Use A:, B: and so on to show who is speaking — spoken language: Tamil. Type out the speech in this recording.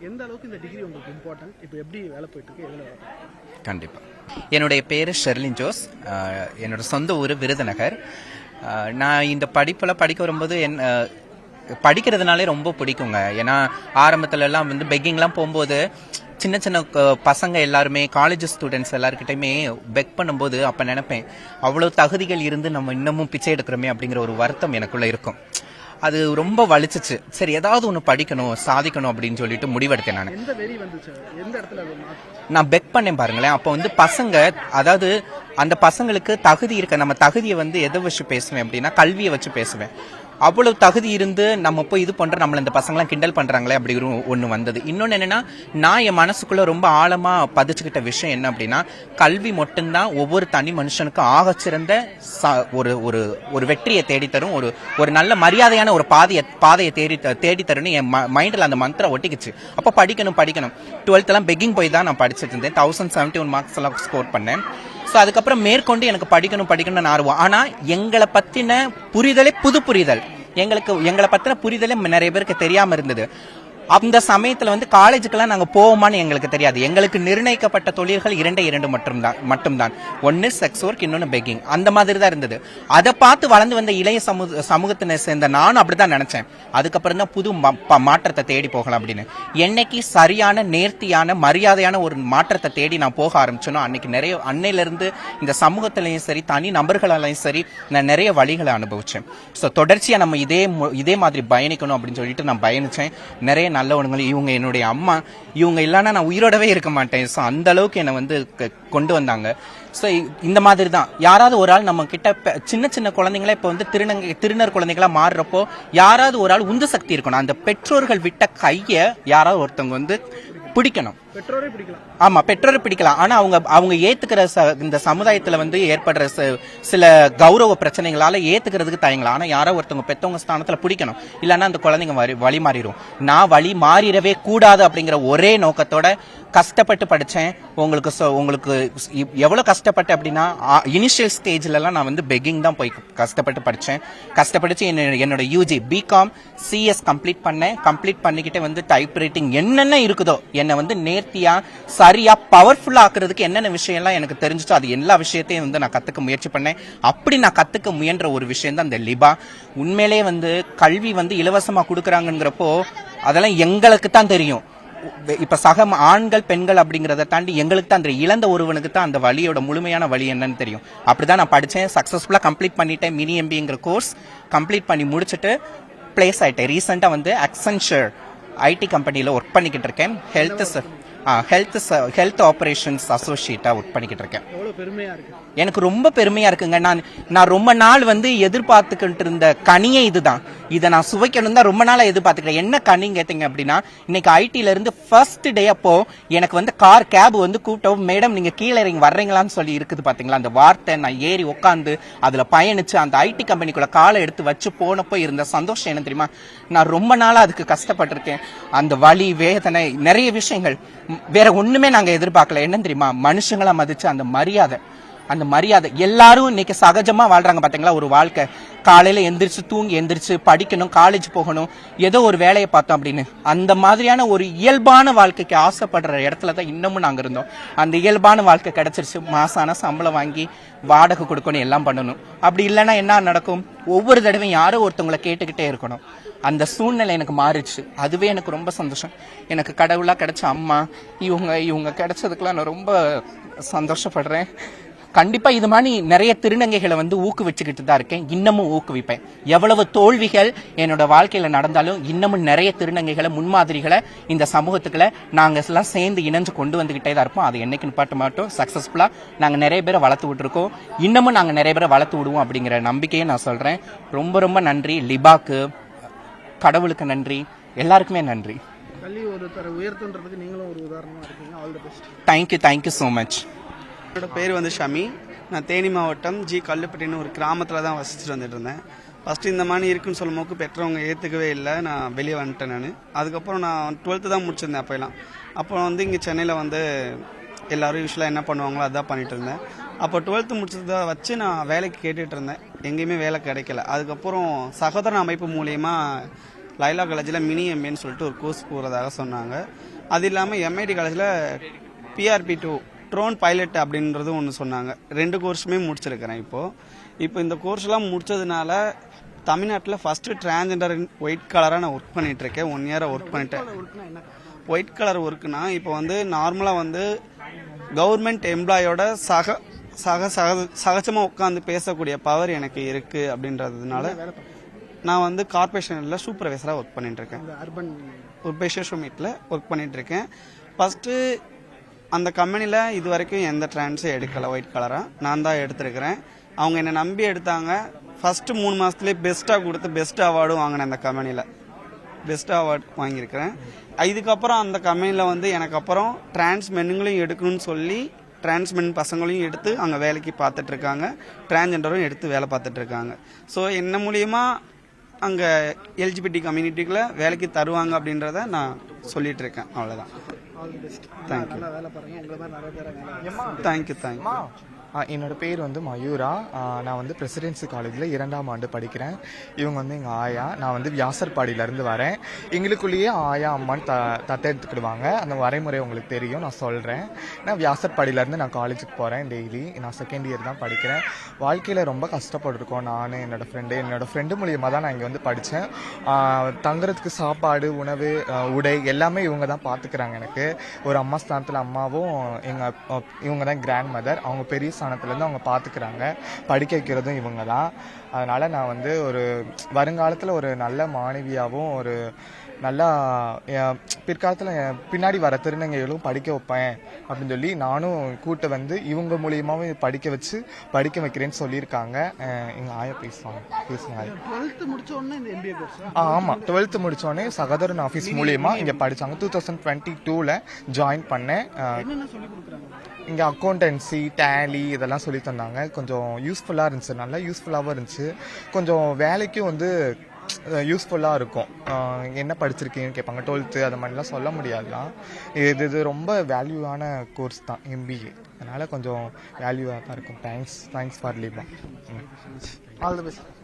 A: எந்த அளவுக்கு இந்த டிகிரி உங்களுக்கு இம்பார்ட்டன்ட், இப்போ எப்படி வேலை போயிட்டு இருக்கு, எதில்?
B: கண்டிப்பாக. என்னுடைய பேர் ஷெர்லின் ஜோஸ். என்னோட சொந்த ஊர் விருதுநகர். நான் இந்த படிப்பில் படிக்க வரும்போது படிக்கிறதுனாலே ரொம்ப பிடிக்குங்க. ஏன்னா ஆரம்பத்துலலாம் வந்து பெக்கிங்லாம் போகும்போது சின்ன சின்ன பசங்க எல்லாருமே காலேஜ் ஸ்டூடெண்ட்ஸ் எல்லாருக்கிட்டையுமே பெக் பண்ணும்போது அப்போ நினைப்பேன், அவ்வளோ தகுதிகள் இருந்து நம்ம இன்னமும் பிச்சை எடுக்கிறோமே அப்படிங்கிற ஒரு வருத்தம் எனக்குள்ளே இருக்கும். அது ரொம்ப வலிச்சிச்சு. சரி, ஏதாவது ஒன்று படிக்கணும், சாதிக்கணும் அப்படின்னு சொல்லிட்டு முடிவெடுத்தேன். நான் பெக் பண்ணேன் பாருங்களேன். அப்போ வந்து பசங்க, அதாவது அந்த பசங்களுக்கு தகுதி இருக்க, நம்ம தகுதியை வந்து எதை வச்சு பேசுவேன் அப்படின்னா கல்வியை வச்சு பேசுவேன். அவ்வளவு தகுதி இருந்து நம்ம போய் இது பண்ற, நம்மள இந்த பசங்களாம் கிண்டல் பண்றாங்களே அப்படி ஒன்று வந்தது. இன்னொன்று என்னன்னா, நான் என் மனசுக்குள்ள ரொம்ப ஆழமா பதிச்சுக்கிட்ட விஷயம் என்ன அப்படின்னா, கல்வி மட்டும்தான் ஒவ்வொரு தனி மனுஷனுக்கு ஆகச்சிறந்த ஒரு வெற்றியை தேடித்தரும், ஒரு நல்ல மரியாதையான ஒரு பாதையை தேடித்தருன்னு என் மைண்டில் அந்த மந்திரம் ஒட்டிக்குச்சு. அப்போ படிக்கணும் 12th பெக்கிங் போய் தான் நான் படிச்சுட்டு இருந்தேன். 1071 மார்க்ஸ் எல்லாம் ஸ்கோர் பண்ணேன். ஸோ அதுக்கப்புறம் மேற்கொண்டு எனக்கு படிக்கணும்னு ஆர்வம். ஆனால் எங்களை பற்றின புரிதலே புது புரிதல், எங்களை பற்றின புரிதலே நிறைய பேருக்கு தெரியாமல் இருந்தது. அந்த சமயத்தில் வந்து காலேஜுக்கெல்லாம் நாங்கள் போவோமான்னு எங்களுக்கு தெரியாது. எங்களுக்கு நிர்ணயிக்கப்பட்ட தொழில்கள் 2 மட்டும்தான். ஒன்று செக்ஸ் ஒர்க், இன்னொன்று பெக்கிங். அந்த மாதிரி தான் இருந்தது. அதை பார்த்து வளர்ந்து வந்த இளைய சமூகத்தினை சேர்ந்த நானும் அப்படிதான் நினைச்சேன். அதுக்கப்புறம் தான் புது மாற்றத்தை தேடி போகலாம் அப்படின்னு. என்னைக்கு சரியான நேர்த்தியான மரியாதையான ஒரு மாற்றத்தை தேடி நான் போக ஆரம்பிச்சேனோ அன்னைக்கு அன்னையிலிருந்து இந்த சமூகத்திலையும் சரி, தனி நபர்களாலையும் சரி, நான் நிறைய வழிகளை அனுபவிச்சேன். ஸோ தொடர்ச்சியாக நம்ம இதே மாதிரி பயணிக்கணும் அப்படின்னு சொல்லிட்டு நான் பயணிச்சேன். நிறைய நல்லவனுங்கள். இவங்க என்னுடைய அம்மா, இவங்க இல்லைன்னா நான் உயிரோடவே இருக்க மாட்டேன். ஸோ அந்த அளவுக்கு என்னை வந்து கொண்டு வந்தாங்க. ஸோ இந்த மாதிரி தான் யாராவது ஒரு ஆள் நம்ம கிட்ட, சின்ன குழந்தைங்களா இப்போ வந்து திருநர் குழந்தைங்களா மாறுறப்போ யாராவது ஒரு ஆள் உந்து சக்தி இருக்கணும். அந்த பெற்றோர்கள் விட்ட கையை யாராவது ஒருத்தவங்க வந்து பிடிக்கணும். பெற்றோரை பிடிக்கலாம். ஆனா அவங்க ஏத்துக்கிற இந்த சமுதாயத்துல வந்து ஏற்படுற சில கௌரவ பிரச்சனைகளால ஏத்துக்கிறதுக்கு தயங்கலாம். ஆனா யாரோ ஒருத்தவங்க பெத்தவங்க ஸ்தானத்துல பிடிக்கணும். இல்லைன்னா அந்த குழந்தைங்க வழி மாறிடும். நான் வழி மாறிடவே கூடாது அப்படிங்கிற ஒரே நோக்கத்தோட கஷ்டப்பட்டு படிச்சேன். உங்களுக்கு எவ்வளவு கஷ்டப்பட்டு அப்படின்னா, இனிஷியல் ஸ்டேஜ்ல எல்லாம் நான் வந்து பெக்கிங் தான் போய் கஷ்டப்பட்டு படிச்சேன். கஷ்டப்பட்டு என்னோட யூஜி பிகாம் சிஎஸ் கம்ப்ளீட் பண்ணிக்கிட்டே வந்து டைப் ரைட்டிங் என்னென்ன இருக்குதோ என்னை வந்து நேர்த்தியா சரியா பவர்ஃபுல்லா ஆக்குறதுக்கு என்னென்ன விஷயம்லாம் எனக்கு தெரிஞ்சிச்சோ அது எல்லா விஷயத்தையும் வந்து நான் கத்துக்க முயற்சி பண்ணேன். அப்படி நான் கத்துக்க முயன்ற ஒரு விஷயம் தான் இந்த லிபா. உண்மையிலே வந்து கல்வி வந்து இலவசமா கொடுக்குறாங்கிறப்போ அதெல்லாம் எங்களுக்கு தான் தெரியும். இப்ப சக ஆண்கள் பெண்கள் அப்படிங்கறத தாண்டி எங்களுக்கு தான் தெரியும். இழந்த ஒருவனுக்கு தான் அந்த வழியோட முழுமையான வழி என்னன்னு தெரியும். அப்படிதான் நான் படிச்சேன். சக்சஸ்ஃபுல்லா கம்ப்ளீட் பண்ணிட்டேன். மினி எம்பிங்கிற கோர்ஸ் கம்ப்ளீட் பண்ணி முடிச்சுட்டு பிளேஸ் ஆயிட்டேன். ரீசெண்டா வந்து அக்சென்ச்சர் ஐடி கம்பெனியில ஒர்க் பண்ணிக்கிட்டு இருக்கேன். ஹெல்த் ஆபரேஷன்ஸ் அசோசியேட்டா ஒர்க் பண்ணிக்கிட்டு இருக்கேன். எனக்கு ரொம்ப பெருமையா இருக்குங்க. நான் ரொம்ப நாள் வந்து எதிர்பார்த்துக்கிட்டு இருந்த கனியே இதுதான். இதை நான் சுவைக்கணும் தான் ரொம்ப நாளா எதிர்பார்த்துக்கிறேன். என்ன கனின்னு கேட்டீங்க அப்படின்னா, இன்னைக்கு ஐடில இருந்து ஃபர்ஸ்ட் டே அப்போ எனக்கு வந்து கேப் வந்து கூப்பிட்டோம். மேடம் நீங்க கீழே இறங்கி வர்றீங்களான்னு சொல்லி இருக்குது பாத்தீங்களா, அந்த வார்த்தை. நான் ஏறி உட்காந்து அதுல பயணிச்சு அந்த ஐடி கம்பெனிக்குள்ள காலை எடுத்து வச்சு போனப்போ இருந்த சந்தோஷம் என்ன தெரியுமா? நான் ரொம்ப நாளா அதுக்கு கஷ்டப்பட்டிருக்கேன். அந்த வலி, வேதனை, நிறைய விஷயங்கள் வேற ஒண்ணுமே நாங்க எதிர்பார்க்கல. என்ன தெரியுமா? மனுஷங்களா மதிச்சு அந்த மரியாதை எல்லாரும் இன்னைக்கு சகஜமா வாழ்றாங்க பாத்தீங்களா ஒரு வாழ்க்கை. காலையில எந்திரிச்சு படிக்கணும், காலேஜ் போகணும், ஏதோ ஒரு வேலையை பார்த்தோம் அப்படின்னு அந்த மாதிரியான ஒரு இயல்பான வாழ்க்கைக்கு ஆசைப்படுற இடத்துல தான் இன்னமும் நாங்க இருந்தோம். அந்த இயல்பான வாழ்க்கை கிடைச்சிருச்சு. மாசான சம்பளம் வாங்கி வாடகை கொடுக்கணும், எல்லாம் பண்ணணும். அப்படி இல்லைன்னா என்ன நடக்கும்? ஒவ்வொரு தடவையும் யாரோ ஒருத்தவங்களை கேட்டுக்கிட்டே இருக்கணும். அந்த சூழ்நிலை எனக்கு மாறிடுச்சு. அதுவே எனக்கு ரொம்ப சந்தோஷம். எனக்கு கடவுளா கிடைச்ச அம்மா, இவங்க கிடைச்சதுக்கெல்லாம் நான் ரொம்ப சந்தோஷப்படுறேன். கண்டிப்பா இது மாதிரி நிறைய திருநங்கைகளை வந்து ஊக்குவிச்சுக்கிட்டு தான் இருக்கேன். இன்னமும் ஊக்குவிப்பேன். எவ்வளவு தோல்விகள் என்னோட வாழ்க்கையில நடந்தாலும் இன்னமும் நிறைய திருநங்கைகளை, முன்மாதிரிகளை இந்த சமூகத்துக்குள்ள நாங்க எல்லாம் சேர்ந்து இணைஞ்சு கொண்டு வந்துகிட்டே தான் இருப்போம். அது என்னைக்குன்னு பாட்டு மாட்டோம். சக்சஸ்ஃபுல்லா நாங்க நிறைய பேரை வளர்த்து விட்டுருக்கோம். இன்னமும் நாங்க நிறைய பேரை வளர்த்து விடுவோம் அப்படிங்கிற நம்பிக்கையை நான் சொல்றேன். ரொம்ப ரொம்ப நன்றி லிபாக்கு, கடவுளுக்கு நன்றி, எல்லாருக்குமே நன்றி.
A: கல்வி ஒருத்தரை உயர்த்துன்றதுக்கு நீங்களும் ஒரு உதாரணமா இருக்கீங்க. All the best.
B: Thank you so much.
C: என்னோட பேர் வந்து ஷமி. நான் தேனி மாவட்டம் கல்லுப்பட்டின்னு ஒரு கிராமத்தில் தான் வசிச்சுட்டு வந்துட்டு இருந்தேன். ஃபஸ்ட்டு இந்த மாதிரி இருக்குன்னு சொல்லும் போது பெற்றவங்க ஏற்றுக்கவே இல்லை. நான் வெளியே வந்துட்டேன். அதுக்கப்புறம் நான் 12th தான் முடிச்சிருந்தேன். அப்போ வந்து இங்கே சென்னையில் வந்து எல்லோரும் யூஸ்வலாக என்ன பண்ணுவாங்களோ அதான் பண்ணிட்டு இருந்தேன். அப்போ 12th முடிச்சதை வச்சு நான் வேலைக்கு கேட்டுட்டு இருந்தேன். எங்கேயுமே வேலை கிடைக்கல. அதுக்கப்புறம் சகோதர அமைப்பு மூலயமா லைலா காலேஜில் மினி எம்ஏன்னு சொல்லிட்டு ஒரு கோர்ஸ் போகிறதாக சொன்னாங்க. அது இல்லாமல் எம்ஐடி காலேஜில் PRP2 ட்ரோன் பைலட் அப்படின்றது ஒன்று சொன்னாங்க. 2 கோர்ஸுமே முடிச்சிருக்கிறேன். இப்போ இந்த கோர்ஸ்லாம் முடிச்சதுனால தமிழ்நாட்டில் ஃபஸ்ட்டு டிரான்ஸ்ஜெண்டர் ஒயிட் கலராக நான் ஒர்க் பண்ணிகிட்ருக்கேன். 1 இயராக ஒர்க் பண்ணிட்டேன். ஒயிட் கலர் ஒர்க்குனா இப்போ வந்து நார்மலாக வந்து கவர்மெண்ட் எம்ப்ளாயோட சகஜமாக உட்காந்து பேசக்கூடிய பவர் எனக்கு இருக்குது. அப்படின்றதுனால நான் வந்து கார்பரேஷனில் சூப்பர்வைசராக ஒர்க் பண்ணிட்டுருக்கேன். ஒரு பேஷோ மீட்டில் ஒர்க் பண்ணிகிட்ருக்கேன். ஃபஸ்ட்டு அந்த கம்பெனியில் இது வரைக்கும் எந்த ட்ரான்ஸும் எடுக்கலை. ஒயிட் கலராக நான் தான் எடுத்திருக்கிறேன். அவங்க என்னை நம்பி எடுத்தாங்க. ஃபஸ்ட்டு 3 மாதத்துலேயே பெஸ்ட்டாக கொடுத்து பெஸ்ட் அவார்டும் வாங்கினேன். அந்த கம்பெனியில் பெஸ்ட் அவார்டு வாங்கியிருக்கிறேன். இதுக்கப்புறம் அந்த கம்பெனியில் வந்து எனக்கு அப்புறம் டிரான்ஸ் மென்னுங்களையும் எடுக்கணும்னு சொல்லி டிரான்ஸ்மென் பசங்களையும் எடுத்து அங்கே வேலைக்கு பார்த்துட்ருக்காங்க. டிரான்ஸ்ஜெண்டரும் எடுத்து வேலை பார்த்துட்ருக்காங்க. ஸோ என்ன மூலியமா அங்கே LGBT கம்யூனிட்டிக்குள்ள வேலைக்கு தருவாங்க அப்படின்றத நான் சொல்லிட்டு இருக்கேன். அவ்வளோதான். தேங்க்யூ.
D: என்னோட பேர் வந்து மயூரா. நான் வந்து பிரசிடென்சி காலேஜில் 2ஆம் ஆண்டு படிக்கிறேன். இவங்க வந்து எங்கள் ஆயா. நான் வந்து வியாசர்பாடியிலேருந்து வரேன். எங்களுக்குள்ளேயே ஆயா அம்மான்னு தத்தெடுத்துக்கிடுவாங்க. அந்த வரைமுறை உங்களுக்கு தெரியும், நான் சொல்கிறேன். நான் வியாசர்பாடியிலேருந்து நான் காலேஜுக்கு போகிறேன். டெய்லி நான் 2nd இயர் தான் படிக்கிறேன். வாழ்க்கையில் ரொம்ப கஷ்டப்பட்டுருக்கோம். நான் என்னோட ஃப்ரெண்டு மூலியமாக தான் நான் இங்கே வந்து படித்தேன். தங்குறதுக்கு சாப்பாடு, உணவு, உடை எல்லாமே இவங்க தான் பார்த்துக்கிறாங்க. எனக்கு ஒரு அம்மா ஸ்தானத்தில் அம்மாவும் இவங்க தான் கிராண்ட் மதர். அவங்க பெரிய ஸ்தானத்துலேருந்து அவங்க பார்த்துக்கிறாங்க. படிக்க வைக்கிறதும் இவங்க தான். அதனால் நான் வந்து ஒரு வருங்காலத்தில் ஒரு நல்ல மாணவியாகவும் ஒரு நல்லா பிற்காலத்தில் பின்னாடி வர திருநங்கைகளும் படிக்க வைப்பேன் அப்படின்னு சொல்லி நானும் கூட்ட வந்து இவங்க மூலியமாகவும் படிக்க வைக்கிறேன்னு சொல்லியிருக்காங்க. எங்கள் ஆயா பேசுவாங்க.
A: 12th முடிச்சோடனே இந்த MBA கோர்ஸ்?
D: ஆமாம், 12th முடித்தோடனே சகோதரன் ஆஃபீஸ் மூலியமாக இங்கே படித்தாங்க. 2022 ஜாயின் பண்ணேன்.
A: என்னென்ன சொல்லி கொடுக்குறாங்க
D: இங்கே? அக்கௌண்டன்சி, டேலி இதெல்லாம் சொல்லி தந்தாங்க. கொஞ்சம் யூஸ்ஃபுல்லாக இருந்துச்சு. நல்லா யூஸ்ஃபுல்லாகவும் இருந்துச்சு. கொஞ்சம் வேலைக்கும் வந்து யூஸ்ஃபுல்லாக இருக்கும். என்ன படிச்சிருக்கீங்கன்னு கேட்பாங்க. 12th அது மாதிரிலாம் சொல்ல முடியாதுலாம். இது ரொம்ப வேல்யூவான கோர்ஸ் தான் MBA. அதனால் கொஞ்சம் வேல்யூவாக தான் இருக்கும். தேங்க்ஸ் ஃபார் லீவா.
A: All the best.